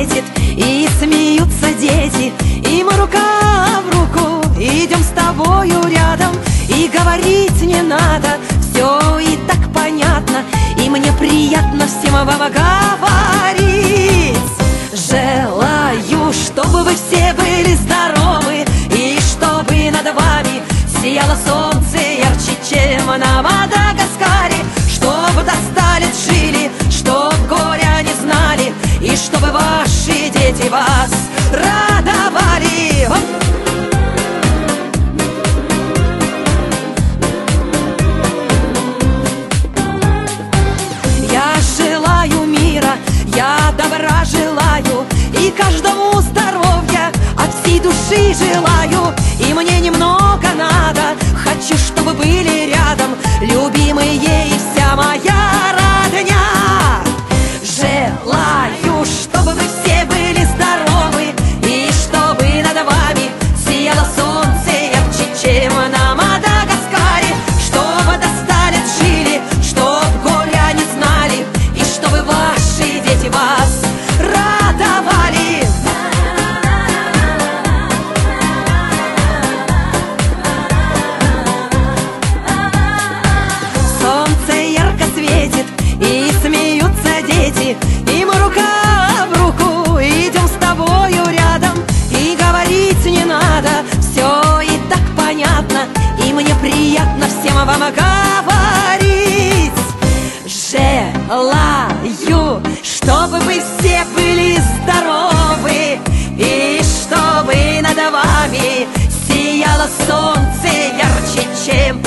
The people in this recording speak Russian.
светит, и смеются дети, и мы рука в руку идем с тобою рядом. И говорить не надо, все и так понятно, и мне приятно всем вам говорить. Желаю, чтобы вы все были здоровы, и чтобы над вами сияло солнце ярче, чем на Мадагаскаре. Чтобы до 100 лет жили, чтоб горя не знали, и чтобы ваши дети вас радовали. Я желаю мира, я добра желаю, и каждому здоровья от всей души желаю. И мне немного надо, хочу, чтобы были рядом любимые и вся моя родня. Желаю, чтобы вы все были здоровы, и чтобы над вами сияло солнце ярче, чем на Мадагаскаре. Чтобы до 100 лет жили, чтоб горя не знали, и чтобы ваши дети вас радовали. Солнце ярко светит, и смеются дети, и мы рука в руку идем с тобою рядом. И говорить не надо, все и так понятно, и мне приятно всем вам говорить. Желаю, чтобы вы все были здоровы, и чтобы над вами сияло солнце ярче, чем